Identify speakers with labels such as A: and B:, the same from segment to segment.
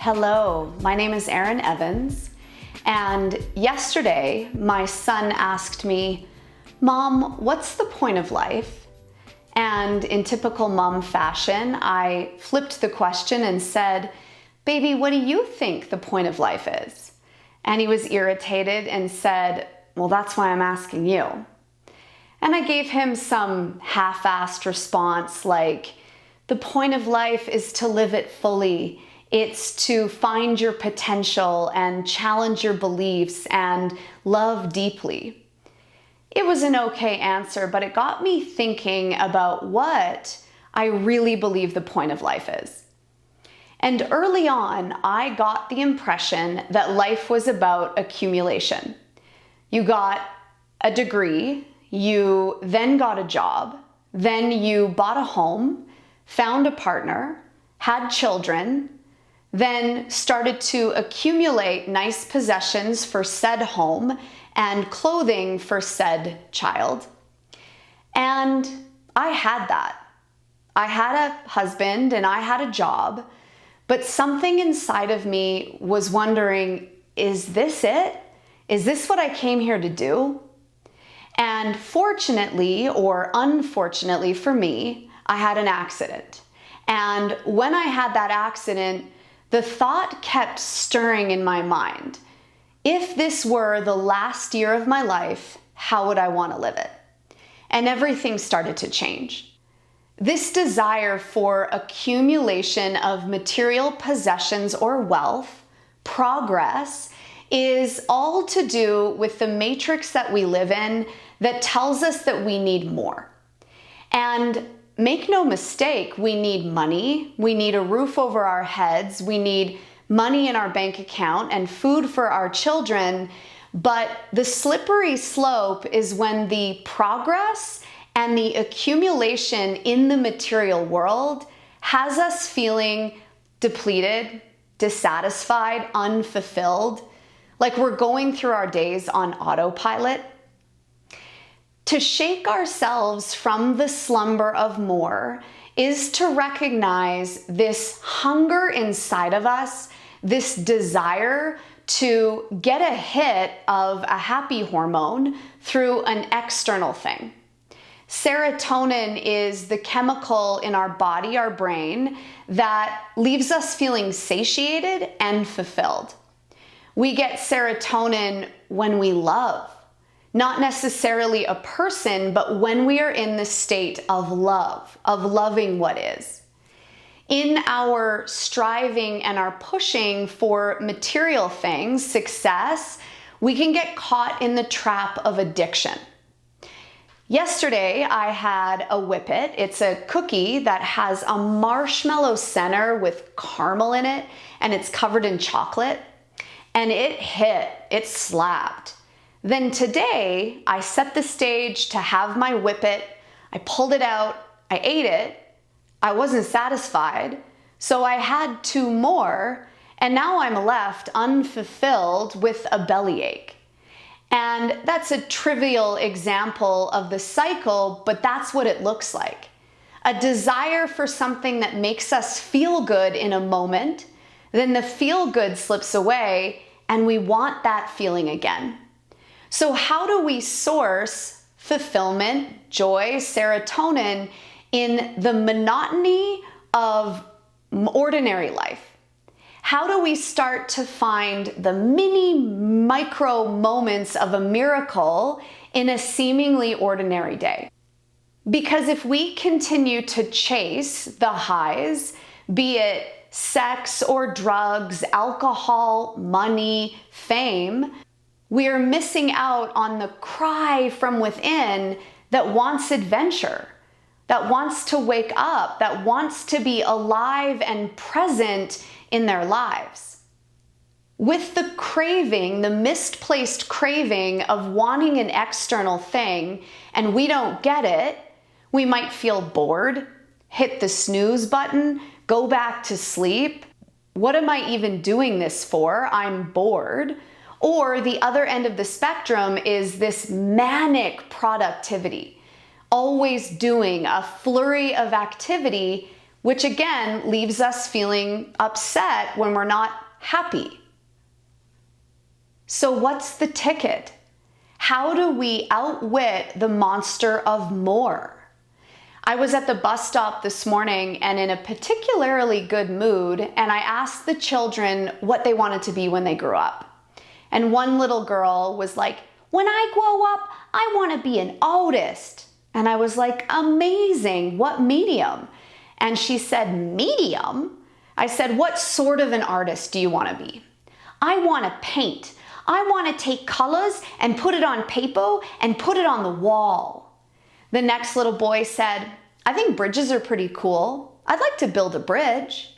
A: Hello, my name is Erin Evans, and yesterday my son asked me, "Mom, what's the point of life?" And in typical mom fashion, I flipped the question and said, "Baby, what do you think the point of life is?" And he was irritated and said, "Well, that's why I'm asking you." And I gave him some half-assed response like, "The point of life is to live it fully. It's to find your potential and challenge your beliefs and love deeply." It was an okay answer, but it got me thinking about what I really believe the point of life is. And early on, I got the impression that life was about accumulation. You got a degree, you then got a job, then you bought a home, found a partner, had children, then started to accumulate nice possessions for said home and clothing for said child. And I had that. I had a husband and I had a job, but something inside of me was wondering, is this it? Is this what I came here to do? And fortunately or unfortunately for me, I had an accident. And when I had that accident, the thought kept stirring in my mind. If this were the last year of my life, how would I want to live it? And everything started to change. This desire for accumulation of material possessions or wealth, progress, is all to do with the matrix that we live in that tells us that we need more. And make no mistake, we need money, we need a roof over our heads, we need money in our bank account and food for our children, but the slippery slope is when the progress and the accumulation in the material world has us feeling depleted, dissatisfied, unfulfilled, like we're going through our days on autopilot. To shake ourselves from the slumber of more is to recognize this hunger inside of us, this desire to get a hit of a happy hormone through an external thing. Serotonin is the chemical in our body, our brain, that leaves us feeling satiated and fulfilled. We get serotonin when we love. Not necessarily a person, but when we are in the state of love, of loving what is. In our striving and our pushing for material things, success, we can get caught in the trap of addiction. Yesterday, I had a Whippet. It's a cookie that has a marshmallow center with caramel in it, and it's covered in chocolate. And it slapped. Then today, I set the stage to have my Whippet. I pulled it out, I ate it. I wasn't satisfied, so I had 2 more, and now I'm left unfulfilled with a bellyache. And that's a trivial example of the cycle, but that's what it looks like. A desire for something that makes us feel good in a moment, then the feel good slips away, and we want that feeling again. So how do we source fulfillment, joy, serotonin in the monotony of ordinary life? How do we start to find the mini micro moments of a miracle in a seemingly ordinary day? Because if we continue to chase the highs, be it sex or drugs, alcohol, money, fame, we are missing out on the cry from within that wants adventure, that wants to wake up, that wants to be alive and present in their lives. With the craving, the misplaced craving of wanting an external thing, and we don't get it, we might feel bored, hit the snooze button, go back to sleep. What am I even doing this for? I'm bored. Or the other end of the spectrum is this manic productivity, always doing a flurry of activity which again leaves us feeling upset when we're not happy. So what's the ticket? How do we outwit the monster of more? I was at the bus stop this morning and in a particularly good mood, and I asked the children what they wanted to be when they grew up. And one little girl was like, "When I grow up, I want to be an artist." And I was like, "Amazing, what medium?" And she said, "Medium?" I said, "What sort of an artist do you want to be?" "I want to paint. I want to take colors and put it on paper and put it on the wall." The next little boy said, "I think bridges are pretty cool. I'd like to build a bridge."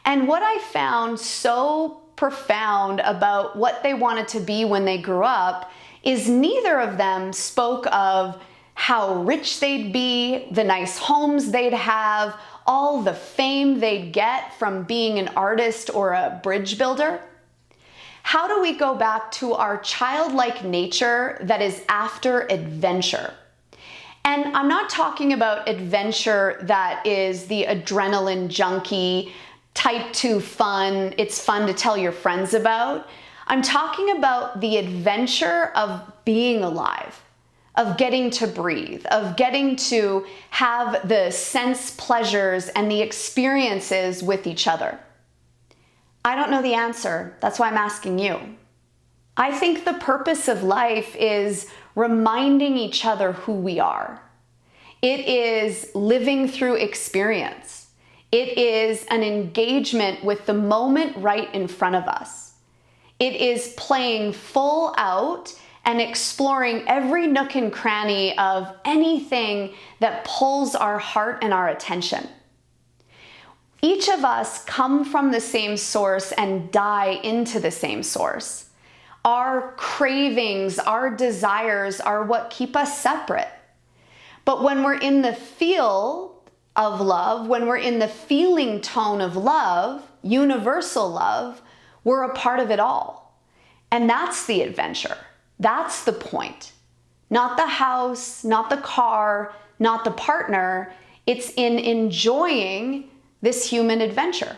A: And what I found so profound about what they wanted to be when they grew up is neither of them spoke of how rich they'd be, the nice homes they'd have, all the fame they'd get from being an artist or a bridge builder. How do we go back to our childlike nature that is after adventure? And I'm not talking about adventure that is the adrenaline junkie, type 2 fun, it's fun to tell your friends about. I'm talking about the adventure of being alive, of getting to breathe, of getting to have the sense pleasures and the experiences with each other. I don't know the answer. That's why I'm asking you. I think the purpose of life is reminding each other who we are. It is living through experience. It is an engagement with the moment right in front of us. It is playing full out and exploring every nook and cranny of anything that pulls our heart and our attention. Each of us come from the same source and die into the same source. Our cravings, our desires are what keep us separate. But when we're in the feel of love, when we're in the feeling tone of love, universal love, we're a part of it all. And that's the adventure. That's the point. Not the house, not the car, not the partner. It's in enjoying this human adventure.